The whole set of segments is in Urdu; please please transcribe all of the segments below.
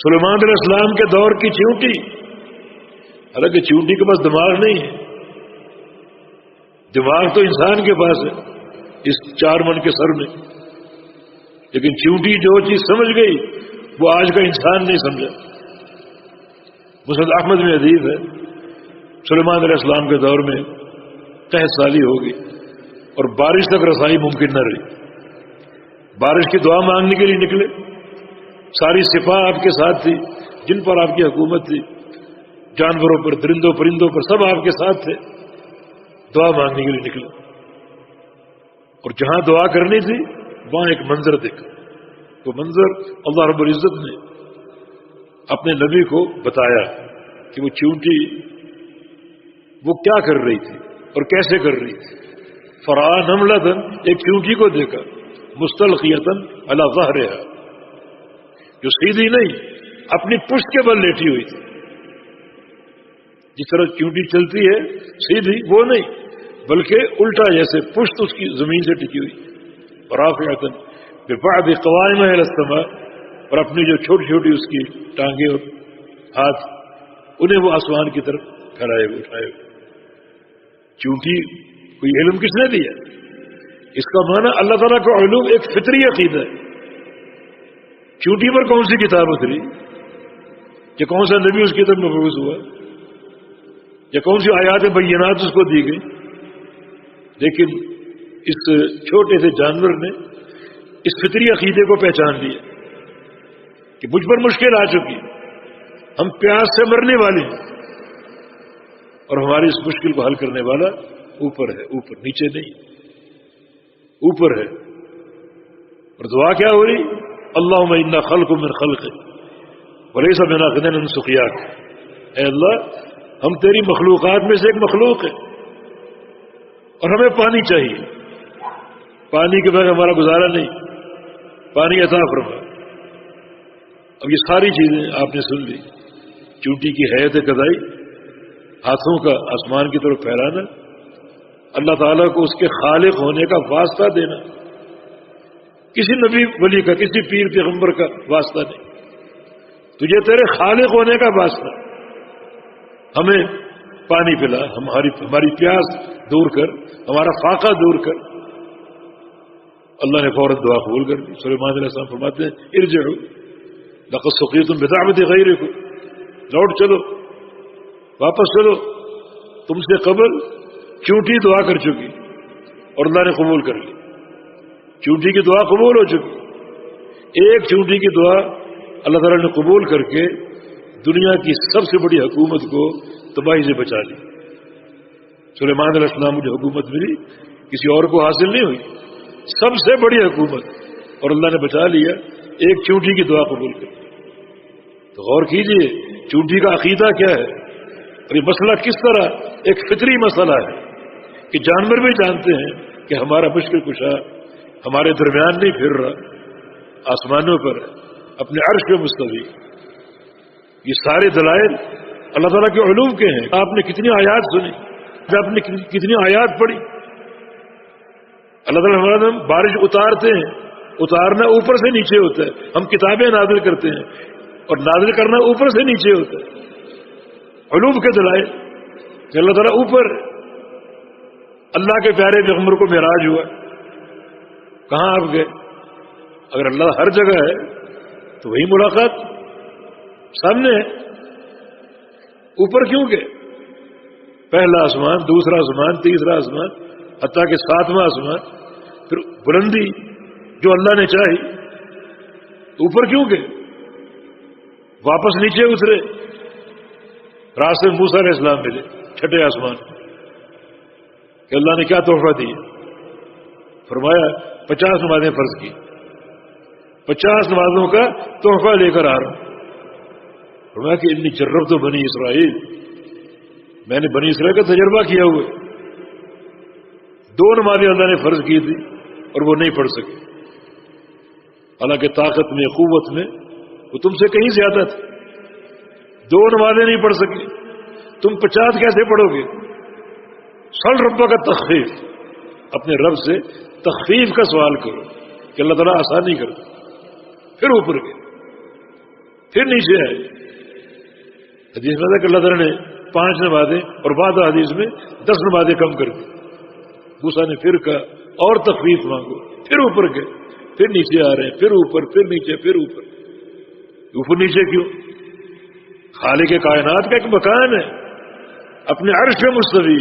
سلیمان علیہ السلام کے دور کی چیونٹی، حالانکہ چیونٹی کے پاس دماغ نہیں ہے، دماغ تو انسان کے پاس ہے اس 4 من کے سر میں، لیکن چیونٹی جو چیز سمجھ گئی وہ آج کا انسان نہیں سمجھا۔ مسند احمد میں حدیث ہے سلیمان علیہ السلام کے دور میں قحط سالی ہو گئی اور بارش تک رسائی ممکن نہ رہی، بارش کی دعا مانگنے کے لیے نکلے، ساری سپاہ آپ کے ساتھ تھی جن پر آپ کی حکومت تھی، جانوروں پر، درندوں پرندوں پر، سب آپ کے ساتھ تھے، دعا مانگنے کے لیے نکلے، اور جہاں دعا کرنی تھی وہاں ایک منظر دیکھا۔ وہ منظر اللہ رب العزت نے اپنے نبی کو بتایا کہ وہ چیونٹی وہ کیا کر رہی تھی اور کیسے کر رہی تھی۔ فرآ نملۃ، ایک چیونٹی کو دیکھا، مستلقیۃ علی ظہرہا، جو سیدھی نہیں اپنی پشت کے بل لیٹی ہوئی تھی، جس طرح چیونٹی چلتی ہے سیدھی وہ نہیں بلکہ الٹا، جیسے پشت اس کی زمین سے ٹکی ہوئی، رافعۃ ببعض قوائمها الی السماء، اور اپنی جو چھوٹی چھوٹی اس کی ٹانگیں اور ہاتھ انہیں وہ آسمان کی طرف پھیلائے ہوئے اٹھائے ہوئے۔ چونٹی کوئی علم کس نے دیا؟ اس کا معنی اللہ تعالیٰ کا علوم ایک فطری عقیدہ ہے۔ چونٹی پر کون سی کتاب اتری، یا کون سا نبی اس کی طرف مبعوث ہوا، یا کون سی آیات بینات اس کو دی گئی؟ لیکن اس چھوٹے سے جانور نے اس فطری عقیدے کو پہچان لیا کہ مجھ پر مشکل آ چکی، ہم پیاس سے مرنے والے ہیں، اور ہماری اس مشکل کو حل کرنے والا اوپر ہے، اوپر، نیچے نہیں، اوپر ہے۔ اور دعا کیا ہو رہی؟ اللہم انا خلق من خلق ولیس من غنی عن سقیاک، اے اللہ ہم تیری مخلوقات میں سے ایک مخلوق ہے اور ہمیں پانی چاہیے، پانی کے بغیر ہمارا گزارا نہیں، پانی عطا فرما۔ اب یہ ساری چیزیں آپ نے سن لی، چونٹی کی حیت قضائی، ہاتھوں کا آسمان کی طرف پھیلانا، اللہ تعالیٰ کو اس کے خالق ہونے کا واسطہ دینا، کسی نبی ولی کا، کسی پیر پیغمبر کا واسطہ نہیں، تجھے تیرے خالق ہونے کا واسطہ، ہمیں پانی پلا، ہماری پیاس دور کر، ہمارا فاقہ دور کر۔ اللہ نے فوراً دعا قبول کر دی۔ سلیمان علیہ السلام فرماتے ہیں ارجعوا لقد سقیتم بدعوۃ غیرکم، لوٹ چلو، واپس چلو، تم سے قبل چونٹی دعا کر چکی اور اللہ نے قبول کر لی، چونٹی کی دعا قبول ہو چکی۔ ایک چونٹی کی دعا اللہ تعالیٰ نے قبول کر کے دنیا کی سب سے بڑی حکومت کو تباہی سے بچا لی۔ سلیمان علیہ السلام کو جو حکومت ملی کسی اور کو حاصل نہیں ہوئی، سب سے بڑی حکومت، اور اللہ نے بچا لیا ایک چونٹی کی دعا قبول کر۔ تو غور کیجئے چونٹی کا عقیدہ کیا ہے، اور یہ مسئلہ کس طرح ایک فطری مسئلہ ہے کہ جانور بھی جانتے ہیں کہ ہمارا مشکل کشا ہمارے درمیان نہیں پھر رہا، آسمانوں پر ہے، اپنے عرش پہ مستوی۔ یہ سارے دلائل اللہ تعالیٰ کے علوم کے ہیں۔ آپ نے کتنی آیات سنی، آپ نے کتنی آیات پڑھی۔ اللہ تعالیٰ ہمارا ہم بارش اتارتے ہیں، اتارنا اوپر سے نیچے ہوتا ہے، ہم کتابیں نازل کرتے ہیں اور نازل کرنا اوپر سے نیچے ہوتا ہے۔ علوم کے دلائل کہ اللہ تعالیٰ اوپر، اللہ کے پیارے پیغمبر کو معراج ہوا، کہاں آپ گئے؟ اگر اللہ ہر جگہ ہے تو وہی ملاقات سامنے ہے، اوپر کیوں گئے؟ پہلا آسمان، دوسرا آسمان، تیسرا آسمان، حتیٰ کہ 7واں آسمان، پھر بلندی جو اللہ نے چاہی، اوپر کیوں گئے؟ واپس نیچے اترے، راستے موسیٰ علیہ السلام ملے چھٹے آسمان، کہ اللہ نے کیا تحفہ دیا؟ فرمایا 50 نمازیں فرض کی، 50 نمازوں کا تحفہ لے کر آ رہا ہوں۔ فرمایا کہ انی جربت بنی اسرائیل، میں نے بنی اسرائیل کا تجربہ کیا ہوا، 2 نمازیں اللہ نے فرض کی تھی اور وہ نہیں پڑھ سکے، حالانکہ طاقت میں، قوت میں وہ تم سے کہیں زیادہ تھے، 2 نمازیں نہیں پڑھ سکے، تم 50 کیسے پڑھو گے؟ سل ربا کا تخفیف، اپنے رب سے تخفیف کا سوال کرو کہ اللہ تعالیٰ آسانی کر دے، پھر اوپر گئے۔ پھر نیچے آئے. حدیث میں کہ اللہ تعالیٰ نے 5 نمازیں اور بعض حدیث میں 10 نمازیں کم کر دی. موسیٰ نے پھر کہا اور تخفیف مانگو، پھر اوپر گئے، پھر نیچے آ رہے ہیں، پھر اوپر، پھر نیچے، پھر اوپر. اوپر نیچے کیوں؟ خالق کائنات کا ایک مکان ہے، اپنے عرش پہ مستوی.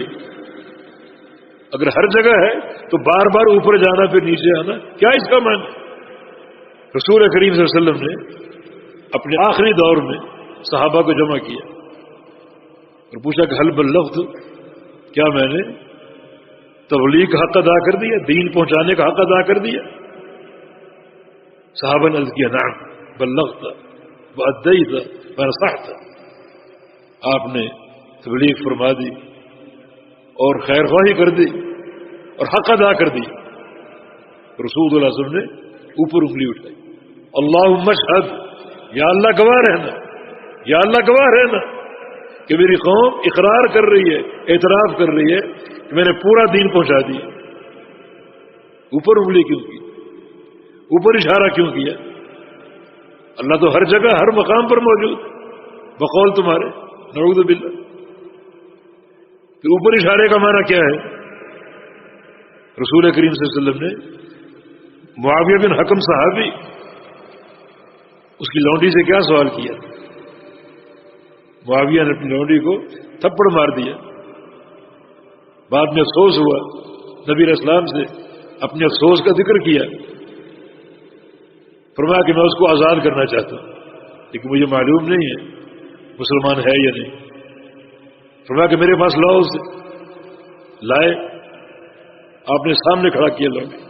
اگر ہر جگہ ہے تو بار بار اوپر جانا پھر نیچے آنا، کیا اس کا معنی؟ رسول کریم صلی اللہ علیہ وسلم نے اپنے آخری دور میں صحابہ کو جمع کیا اور پوچھا کہ حل بلغت، کیا میں نے تبلیغ کا حق ادا کر دیا، دین پہنچانے کا حق ادا کر دیا؟ صحابہ نے عرض کیا نعم بلغت وادیت ونصحت. آپ نے تبلیغ فرما دی اور خیر خواہی کر دی اور حق ادا کر دی. رسول اللہ صلی اللہ علیہ وسلم نے اوپر انگلی اٹھائی، اللہم اشہد، یا اللہ گواہ رہنا، یا اللہ گواہ رہنا کہ میری قوم اقرار کر رہی ہے، اعتراف کر رہی ہے کہ میں نے پورا دین پہنچا دیا. اوپر انگلی کیوں کی؟ اوپر اشارہ کیوں کیا؟ اللہ تو ہر جگہ ہر مقام پر موجود بقول تمہارے، نعوذ باللہ. پھر اوپر اشارے کا معنی کیا ہے؟ رسول کریم صلی اللہ علیہ وسلم نے معاویہ بن حکم صحابی، اس کی لونڈی سے کیا سوال کیا؟ معاویہ نے اپنی لونڈی کو تھپڑ مار دیا. بعد میں افسوس ہوا، نبی علیہ السلام سے اپنے افسوس کا ذکر کیا، فرمایا کہ میں اس کو آزاد کرنا چاہتا ہوں لیکن مجھے معلوم نہیں ہے مسلمان ہے یا نہیں. فرمایا کہ میرے پاس لاؤ اسے. لائے، آپ نے سامنے کھڑا کیا لونڈی،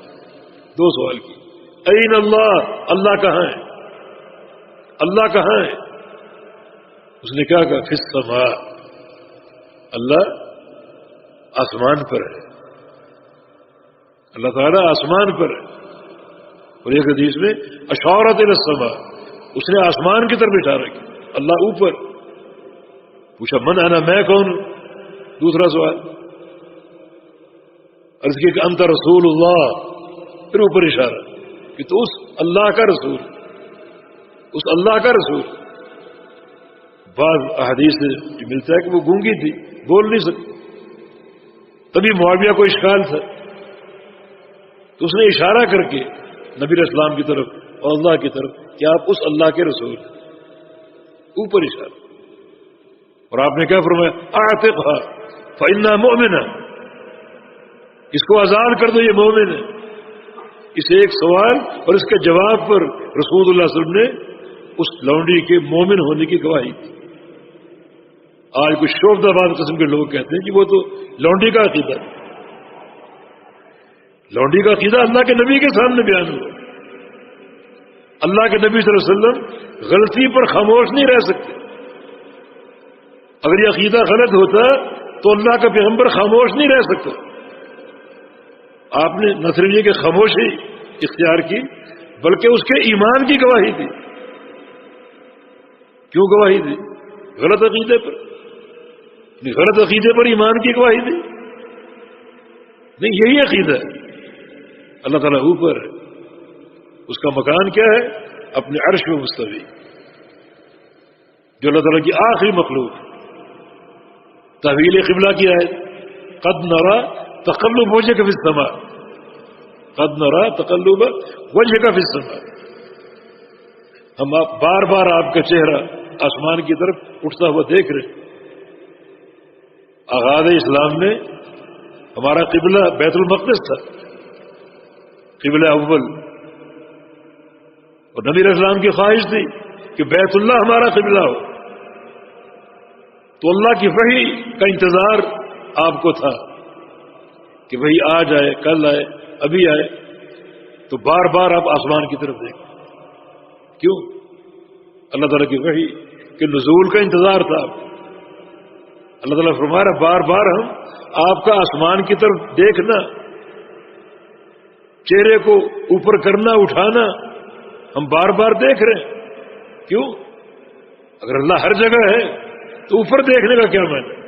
2 سوال کی، این اللہ، اللہ کہاں ہے؟ اللہ کہاں ہے؟ اس نے کہا فی السماء، اللہ آسمان پر ہے، اللہ تعالیٰ آسمان پر ہے. اور ایک حدیث میں اشارت الی السماء، اس نے آسمان کی طرف اشارہ کیا، اللہ اوپر. پوچھا من انا، میں کون ہوں؟ دوسرا سوال، عرض کیا کہ انت رسول اللہ. پھر اوپر اشارہ کہ تو اس اللہ کا رسول، اس اللہ کا رسول. بعض احادیث سے یہ ملتا ہے کہ وہ گونگی تھی، بول نہیں سکتی. تبھی معاویہ کو اشکال تھا تو اس نے اشارہ کر کے نبی علیہ السلام کی طرف اور اللہ کی طرف کہ آپ اس اللہ کے رسول ہیں. اوپر اشارہ. اور آپ نے کیا فرمایا؟ اعتقھا فإنھا مؤمنہ، اس کو آزاد کر دو، یہ مومن ہے. اس ایک سوال اور اس کے جواب پر رسول اللہ صلی اللہ علیہ وسلم نے اس لونڈی کے مومن ہونے کی گواہی دی. آج کچھ شوفدہ قسم کے لوگ کہتے ہیں کہ وہ تو لونڈی کا عقیدہ ہے. لونڈی کا عقیدہ اللہ کے نبی کے سامنے بیان ہوا. اللہ کے نبی صلی اللہ علیہ وسلم غلطی پر خاموش نہیں رہ سکتے. اگر یہ عقیدہ غلط ہوتا تو اللہ کا پیغمبر خاموش نہیں رہ سکتا. آپ نے نہ صرف یہ کہ خاموشی اختیار کی بلکہ اس کے ایمان کی گواہی دی. کیوں گواہی دی؟ غلط عقیدے پر. غلط عقیدے پر ایمان کی گواہی دی نہیں. یہی عقیدہ ہے. اللہ تعالیٰ اوپر ہے، اس کا مکان کیا ہے؟ اپنے عرش میں مستوی، جو اللہ تعالیٰ کی آخری مخلوق. تحویل قبلہ کی آیت، قد نرى تقلب وجهك في السماء، قد نرى تقلب وجهك في السماء. ہم بار بار آپ کا چہرہ آسمان کی طرف اٹھتا ہوا دیکھ رہے. آغاز اسلام میں ہمارا قبلہ بیت المقدس تھا، قبلہ اول. اور نبی علیہ السلام کی خواہش تھی کہ بیت اللہ ہمارا قبلہ ہو. تو اللہ کی وحی کا انتظار آپ کو تھا کہ وہی آج آئے، کل آئے، ابھی آئے. تو بار بار آپ آسمان کی طرف دیکھیں. کیوں؟ اللہ تعالیٰ کی وحی کے نزول کا انتظار تھا آپ کو. اللہ تعالیٰ فرما رہا بار بار ہم آپ کا آسمان کی طرف دیکھنا، چہرے کو اوپر کرنا، اٹھانا، ہم بار بار دیکھ رہے ہیں. کیوں؟ اگر اللہ ہر جگہ ہے تو اوپر دیکھنے کا کیا معنی؟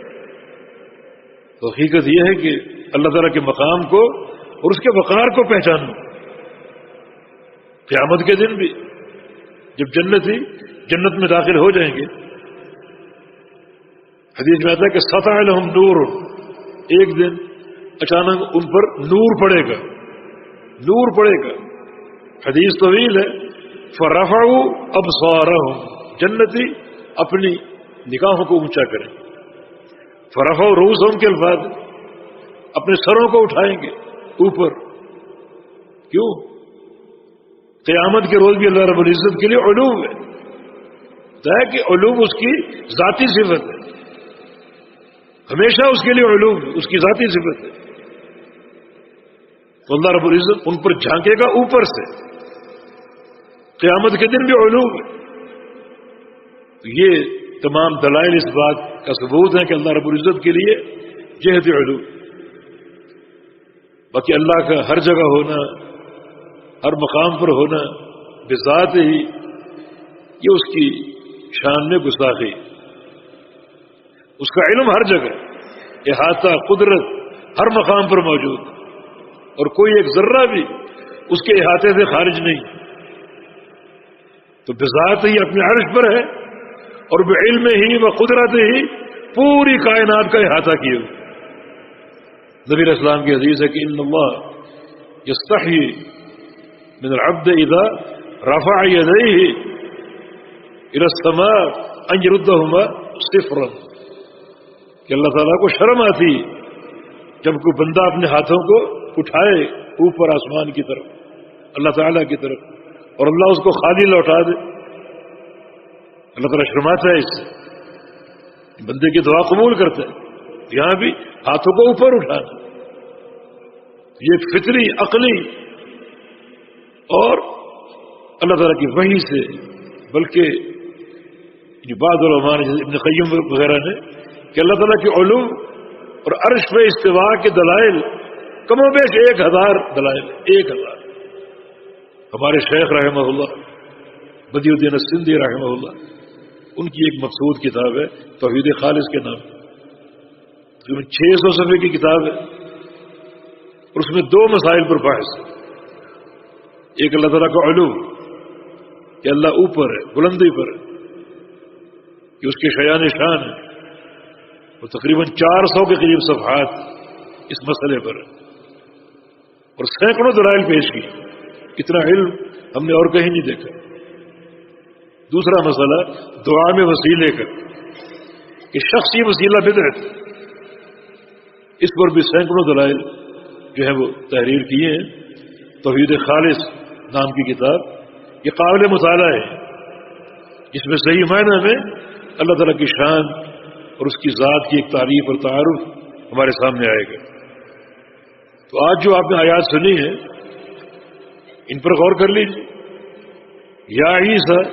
تو حقیقت یہ ہے کہ اللہ تعالیٰ کے مقام کو اور اس کے وقار کو پہچاننا. قیامت کے دن بھی جب جنتی جنت میں داخل ہو جائیں گے. حدیث میں آتا ہے کہ سطح لہم نور، ایک دن اچانک ان پر نور پڑے گا، نور پڑے گا. حدیث طویل ہے. فرفعوا ابصارهم، جنتی اپنی نگاہوں کو اونچا کریں. فرفعوا رؤوسهم کے الفاظ، اپنے سروں کو اٹھائیں گے اوپر. کیوں؟ قیامت کے روز بھی اللہ رب العزت کے لیے علو ہے کہ علو اس کی ذاتی صفت ہے، ہمیشہ اس کے لیے علو اس کی ذاتی صفت ہے. تو اللہ رب العزت ان پر جھانکے گا اوپر سے. قیامت کے دن بھی علو ہے. یہ تمام دلائل اس بات کا ثبوت ہے کہ اللہ رب العزت کے لیے جہت علو. باقی اللہ کا ہر جگہ ہونا، ہر مقام پر ہونا بذات ہی یہ اس کی شان میں گستاخی. اس کا علم ہر جگہ، احاطہ، قدرت ہر مقام پر موجود، اور کوئی ایک ذرہ بھی اس کے احاطے سے خارج نہیں. تو بذات ہی اپنے عرش پر ہے، اور بعلم ہی و قدرت ہی پوری کائنات کا احاطہ کیے. نبی علیہ السلام کی حدیث ہے کہ ان اللہ یستحی من العبد اذا رفع یدیہ الى السماء ان یردہما صفرا، کہ اللہ تعالیٰ کو شرم آتی جب کوئی بندہ اپنے ہاتھوں کو اٹھائے اوپر آسمان کی طرف، اللہ تعالیٰ کی طرف، اور اللہ اس کو خالی لوٹا دے. اللہ تعالیٰ شرماتا ہے اس سے، بندے کی دعا قبول کرتا ہے. یہاں بھی ہاتھوں کو اوپر اٹھانا یہ فطری، عقلی اور اللہ تعالیٰ کی وحی سے، بلکہ بعض علماء نے ابن قیم وغیرہ نے کہ اللہ تعالیٰ کی علو اور عرش پہ استواء کے دلائل کم و بیش 1000 دلائل، 1000. ہمارے شیخ رحمہ اللہ بدیع الدین السندھی رحمہ اللہ، ان کی ایک مقصود کتاب ہے توحید خالص کے نام، 600 صفحے کی کتاب ہے، اور اس میں 2 مسائل پر بحث. ایک اللہ تعالیٰ کا علو کہ اللہ اوپر ہے، بلندی پر ہے، کہ اس کے شیان شان ہے، اور تقریباً 400 کے قریب صفحات اس مسئلے پر ہے، اور سینکڑوں دلائل پیش کی. اتنا علم ہم نے اور کہیں نہیں دیکھا. دوسرا مسئلہ دعا میں وسیلے کا، کہ شخصی وسیلہ بدعت، اس پر بھی سینکڑوں دلائل جو ہیں وہ تحریر کیے ہیں. توحید خالص نام کی کتاب یہ قابل مطالعہ ہے، جس میں صحیح معنی میں اللہ تعالیٰ کی شان اور اس کی ذات کی ایک تعریف اور تعارف ہمارے سامنے آئے گا. تو آج جو آپ نے آیات سنی ہے ان پر غور کر لیجیے. یا عیسیٰ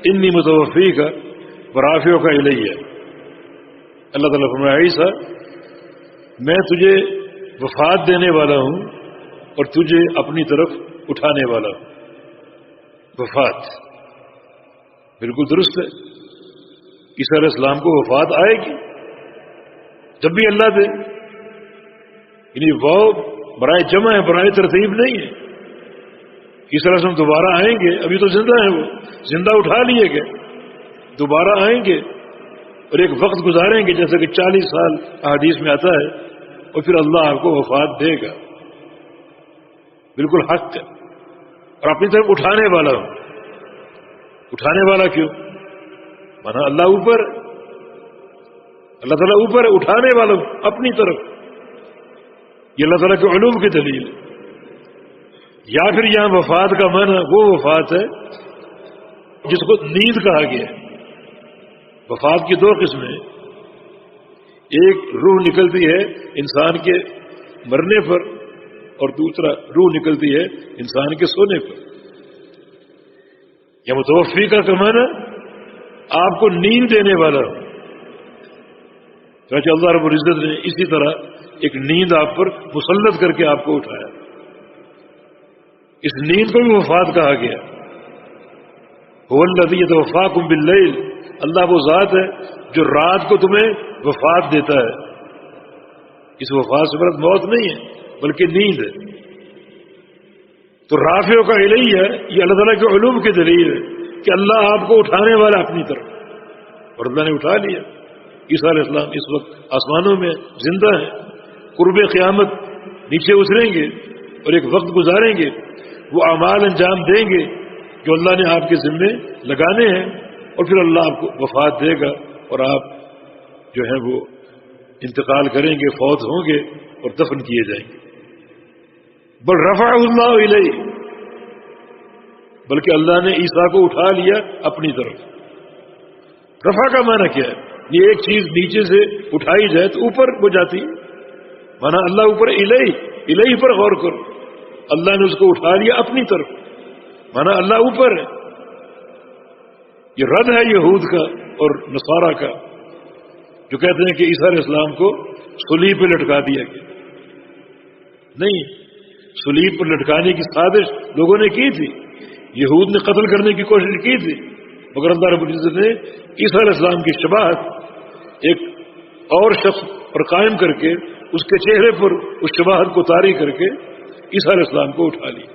انی متوفیک ورافعک الیہ، اللہ تعالیٰ فرمایا عیسیٰ میں تجھے وفات دینے والا ہوں اور تجھے اپنی طرف اٹھانے والا ہوں. وفات بالکل درست ہے. عیسیٰ علیہ السلام کو وفات آئے گی جب بھی اللہ دے، یعنی وہ برائے جمع ہے، برائے ترتیب نہیں ہے. عیسیٰ علیہ السلام دوبارہ آئیں گے، ابھی تو زندہ ہیں، وہ زندہ اٹھا لیے گئے، دوبارہ آئیں گے اور ایک وقت گزاریں گے جیسے کہ 40 سال احادیث میں آتا ہے، اور پھر اللہ آپ کو وفات دے گا. بالکل حق ہے. اور اپنی طرف اٹھانے والا ہوں. اٹھانے والا کیوں؟ مانا اللہ اوپر، اللہ تعالیٰ اوپر ہے، اٹھانے والا ہوں اپنی طرف. یہ اللہ تعالیٰ کے علوم کی دلیل ہے. یا پھر یہاں وفات کا معنی وہ وفات ہے جس کو نیند کہا گیا ہے. وفات کی 2 قسمیں، ایک روح نکلتی ہے انسان کے مرنے پر، اور دوسرا روح نکلتی ہے انسان کے سونے پر. یا متوفی کا معنی آپ کو نیند دینے والا. چاہے اللہ رب العزت نے اسی طرح ایک نیند آپ پر مسلط کر کے آپ کو اٹھایا. اس نیند کو بھی وفات کہا گیا. هو الذی یتوفاکم باللیل، اللہ وہ ذات ہے جو رات کو تمہیں وفات دیتا ہے. اس وفات سے مراد موت نہیں ہے بلکہ نیند ہے. تو رافع کا الیہ ہے، یہ اللہ تعالیٰ کے علوم کی دلیل ہے کہ اللہ آپ کو اٹھانے والا اپنی طرف، اور اللہ نے اٹھا لیا۔ عیسیٰ علیہ السلام اس وقت آسمانوں میں زندہ ہیں، قرب قیامت نیچے اتریں گے اور ایک وقت گزاریں گے، وہ اعمال انجام دیں گے جو اللہ نے آپ کے ذمے لگانے ہیں، اور پھر اللہ آپ کو وفات دے گا اور آپ جو ہیں وہ انتقال کریں گے، فوت ہوں گے اور دفن کیے جائیں گے۔ بل رفع اللہ الیہ، بلکہ اللہ نے عیسیٰ کو اٹھا لیا اپنی طرف۔ رفع کا معنی کیا ہے؟ یہ ایک چیز نیچے سے اٹھائی جائے تو اوپر ہو جاتی ہے، مانا اللہ اوپر، الہی پر غور کرو، اللہ نے اس کو اٹھا لیا اپنی طرف، مانا اللہ اوپر ہے۔ یہ رد ہے یہود کا اور نصارہ کا جو کہتے ہیں کہ عیسیٰ علیہ السلام کو صلیب پہ لٹکا دیا گیا۔ نہیں، صلیب پر لٹکانے کی سازش لوگوں نے کی تھی، یہود نے قتل کرنے کی کوشش کی تھی، مگر اللہ رب العزت نے عیسیٰ علیہ السلام کی شباہت ایک اور شخص پر قائم کر کے اس کے چہرے پر اس شباہت کو طاری کر کے عیسیٰ علیہ السلام کو اٹھا لیا،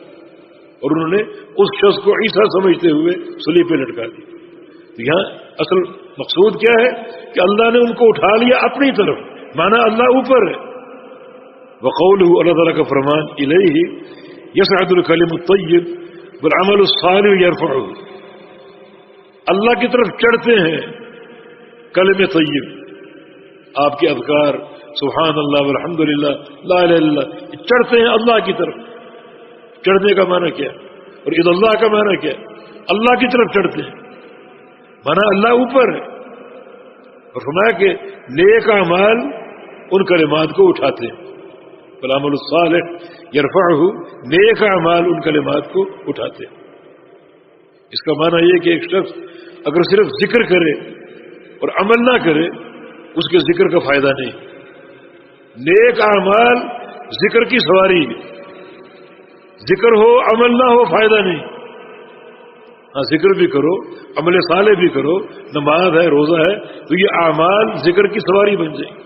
اور انہوں نے اس شخص کو عیسیٰ سمجھتے ہوئے صلیب پہ لٹکا دیا۔ تو یہاں اصل مقصود کیا ہے کہ اللہ نے ان کو اٹھا لیا اپنی طرف، مانا اللہ اوپر ہے۔ وقولہ، اللہ تعالیٰ کا فرمان، الیہ یصعد الکلم الطیب والعمل الصالح یرفعہ، اللہ کی طرف چڑھتے ہیں کلم طیب، آپ کے اذکار سبحان اللہ والحمد للہ لا الہ الا اللہ، چڑھتے ہیں اللہ کی طرف۔ چڑھنے کا معنی کیا ہے اور اذ اللہ کا معنی کیا ہے؟ اللہ کی طرف چڑھتے ہیں، مانا اللہ اوپر ہے۔ اور فرمایا کہ نیک اعمال ان کلمات کو اٹھاتے ہیں، والعمل الصالح یرفعہ، نیک اعمال ان کلمات کو اٹھاتے ہیں۔ اس کا معنی یہ کہ ایک شخص اگر صرف ذکر کرے اور عمل نہ کرے، اس کے ذکر کا فائدہ نہیں۔ نیک اعمال ذکر کی سواری ہے، ذکر ہو عمل نہ ہو فائدہ نہیں۔ ہاں، ذکر بھی کرو، عمل صالح بھی کرو، نماز ہے، روزہ ہے، تو یہ اعمال ذکر کی سواری بن جائیں گے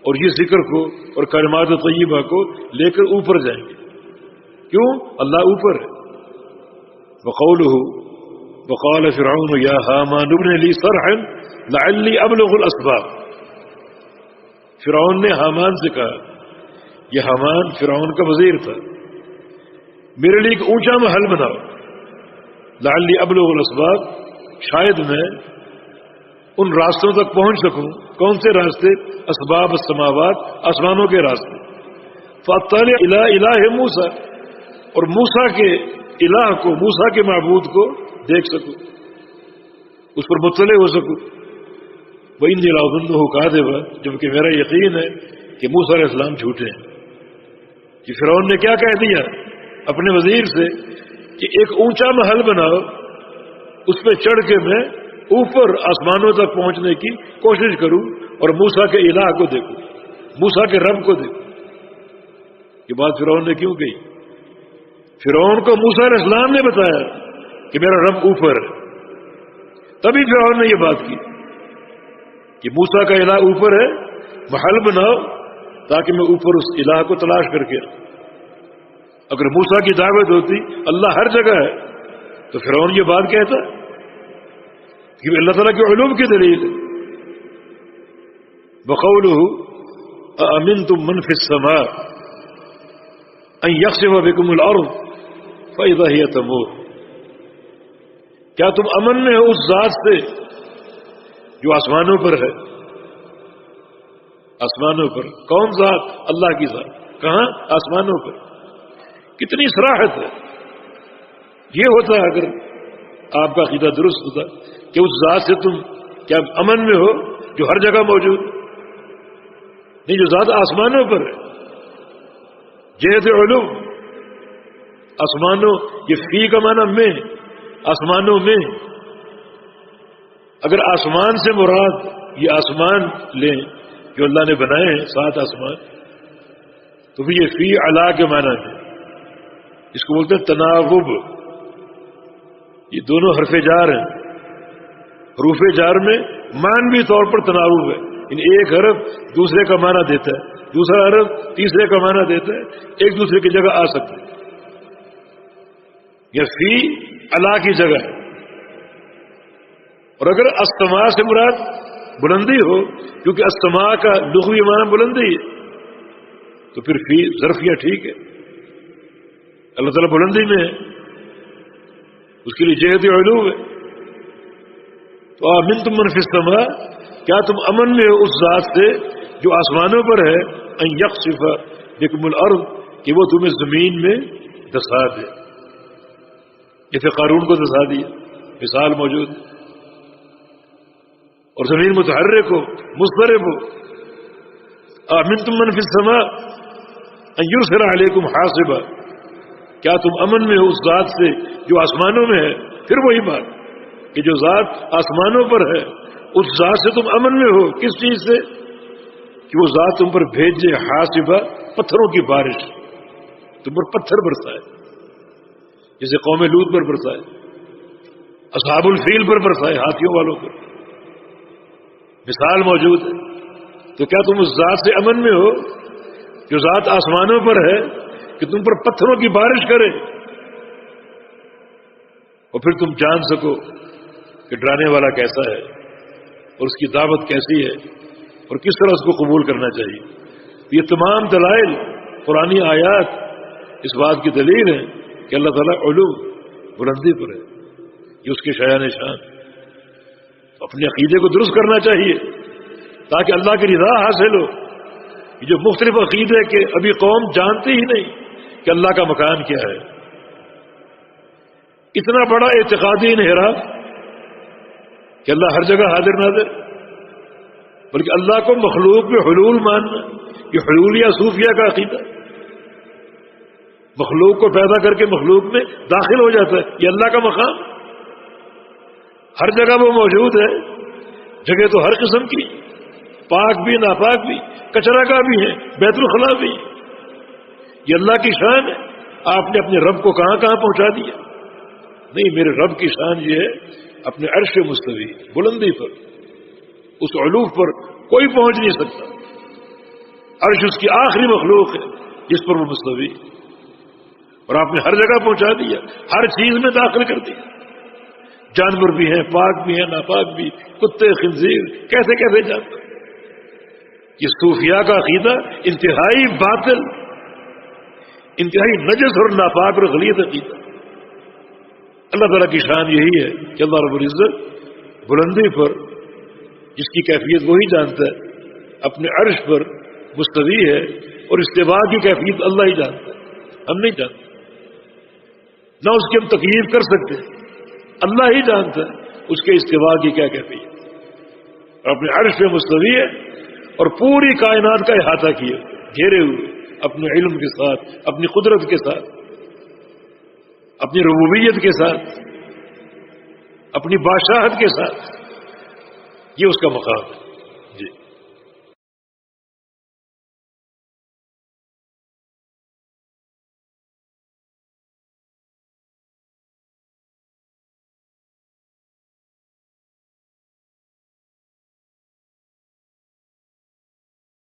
اور یہ ذکر کو اور کلمات طیبہ کو لے کر اوپر جائیں گے۔ کیوں؟ اللہ اوپر ہے۔ وقولہ، وقال فرعون یا حامان ابن لی صرحا لعلی ابلغ الاسباب، فرعون نے حامان سے کہا، یہ حامان فرعون کا وزیر تھا، میرے لیے ایک اونچا محل بناؤ، لعلی ابلغ الاسباب، شاید میں ان راستوں تک پہنچ سکوں۔ کون سے راستے؟ اسباب السماوات، آسمانوں کے راستے۔ فاطلع الی الہ موسیٰ، اور موسیٰ کے الہ کو، موسیٰ کے معبود کو دیکھ سکوں، اس پر مطلع ہو سکوں۔ وإنی لأظنہ کاذبا، جبکہ میرا یقین ہے کہ موسیٰ علیہ السلام جھوٹے ہیں۔ کہ فرعون نے کیا کہہ دیا اپنے وزیر سے کہ ایک اونچا محل بناؤ، اس پہ چڑھ کے میں اوپر آسمانوں تک پہنچنے کی کوشش کروں اور موسیٰ کے الہ کو دیکھوں، موسیٰ کے رب کو دیکھوں۔ یہ بات فرعون نے کیوں کہی؟ فرعون کو موسیٰ علیہ السلام نے بتایا کہ میرا رب اوپر ہے، تبھی فرعون نے یہ بات کی کہ موسیٰ کا الہ اوپر ہے، محل بناؤ تاکہ میں اوپر اس الہ کو تلاش کر کے۔ اگر موسیٰ کی دعوت ہوتی اللہ ہر جگہ ہے تو فرعون یہ بات کہتا کہ اللہ تعالیٰ کے علوم کی دلیل ہے۔ وقولہ اَأَمِنْتُم مَّن فِي السَّمَاءِ أَن يَخْسِفَ بِكُمُ الْأَرْضَ فَإِذَا هِيَ تَمُورُ، کیا تم امن میں ہو اس ذات سے جو آسمانوں پر ہے؟ آسمانوں پر کون ذات؟ اللہ کی ذات۔ کہاں؟ آسمانوں پر۔ کتنی صراحت ہے۔ یہ ہوتا اگر آپ کا عقیدہ درست ہوتا کہ اس ذات سے تم کیا امن میں ہو جو ہر جگہ موجود، نہیں، جو ذات آسمانوں پر ہے، جہت علوم، آسمانوں، یہ فی کا معنی میں، آسمانوں میں۔ اگر آسمان سے مراد یہ آسمان لیں جو اللہ نے بنائے ہیں، 7 آسمان، تو پھر یہ فی علا کے معنی ہے۔ اس کو بولتے ہیں تناوب۔ یہ دونوں حرف جار ہیں، حروف جار میں معنوی طور پر تناوب ہے، ان ایک حرف دوسرے کا معنی دیتا ہے، دوسرا حرف تیسرے کا معنی دیتا ہے، ایک دوسرے کی جگہ آ سکتے ہیں۔ یہ فی علا کی جگہ ہے، اور اگر السما سے مراد بلندی ہو، کیونکہ السما کا لغوی معنی بلندی ہے، تو پھر فی ظرفیہ ٹھیک ہے، اللہ تعالیٰ بلندی میں ہے، اس کے لیے جہت علو ہے۔ تو آمنتم من فی السماء، کیا تم امن میں ہو اس ذات سے جو آسمانوں پر ہے، ان یخسف بکم الارض، کہ وہ تمہیں زمین میں دسا دے۔ جیسے قارون کو دسا دیا، مثال موجود ہے، اور زمین متحرک ہو، مضطرب ہو۔ آمنتم من فی السماء ان یرسل علیکم حاصبا، کیا تم امن میں ہو اس ذات سے جو آسمانوں میں ہے؟ پھر وہی بات کہ جو ذات آسمانوں پر ہے اس ذات سے تم امن میں ہو، کس چیز سے؟ کہ وہ ذات تم پر بھیجے حاصبہ، پتھروں کی بارش، تم پر پتھر برسائے، جیسے قوم لوط پر برسائے، اصحاب الفیل پر برسائے، ہاتھیوں والوں پر، مثال موجود ہے۔ تو کیا تم اس ذات سے امن میں ہو جو ذات آسمانوں پر ہے کہ تم پر پتھروں کی بارش کرے، اور پھر تم جان سکو کہ ڈرانے والا کیسا ہے اور اس کی دعوت کیسی ہے اور کس طرح اس کو قبول کرنا چاہیے۔ یہ تمام دلائل قرآنی آیات اس بات کی دلیل ہے کہ اللہ تعالیٰ علو، بلندی پر ہے، یہ اس کے شایان شان۔ اپنے عقیدے کو درست کرنا چاہیے تاکہ اللہ کی رضا حاصل ہو۔ یہ جو مختلف عقیدے کہ ابھی قوم جانتی ہی نہیں کہ اللہ کا مکان کیا ہے، اتنا بڑا اعتقادی انحراف کہ اللہ ہر جگہ حاضر ناظر، بلکہ اللہ کو مخلوق میں حلول ماننا، یہ حلولیہ صوفیہ کا عقیدہ، مخلوق کو پیدا کر کے مخلوق میں داخل ہو جاتا ہے، یہ اللہ کا مقام، ہر جگہ وہ موجود ہے، جگہ تو ہر قسم کی، پاک بھی ناپاک بھی، کچرا کا بھی ہے، بیت الخلا بھی، یہ اللہ کی شان ہے۔ آپ نے اپنے رب کو کہاں کہاں پہنچا دیا؟ نہیں، میرے رب کی شان یہ ہے اپنے عرش مستوی، بلندی پر، اس علوف پر کوئی پہنچ نہیں سکتا، عرش اس کی آخری مخلوق ہے جس پر وہ مستوی، اور آپ نے ہر جگہ پہنچا دیا، ہر چیز میں داخل کر دیا، جانور بھی ہیں، پاک بھی ہیں، ناپاک بھی، کتے، خنزیر، کیسے کیسے جانور۔ یہ صوفیاء کا عقیدہ انتہائی باطل، انتہائی نجس اور ناپاک اور غلیظ عقیدہ۔ اللہ تعالیٰ کی شان یہی ہے کہ اللہ رب العزت بلندی پر، جس کی کیفیت وہی جانتا ہے، اپنے عرش پر مستوی ہے، اور استواء کی کیفیت اللہ ہی جانتا ہے، ہم نہیں جانتے، نہ اس کی ہم تکییف کر سکتے، اللہ ہی جانتا ہے اس کے استواء کی کیا کیفیت۔ اور اپنے عرش پہ مستوی ہے اور پوری کائنات کا احاطہ کیے، گھیرے ہوئے، اپنے علم کے ساتھ، اپنی قدرت کے ساتھ، اپنی ربوبیت کے ساتھ، اپنی بادشاہت کے ساتھ، یہ اس کا مقام ہے۔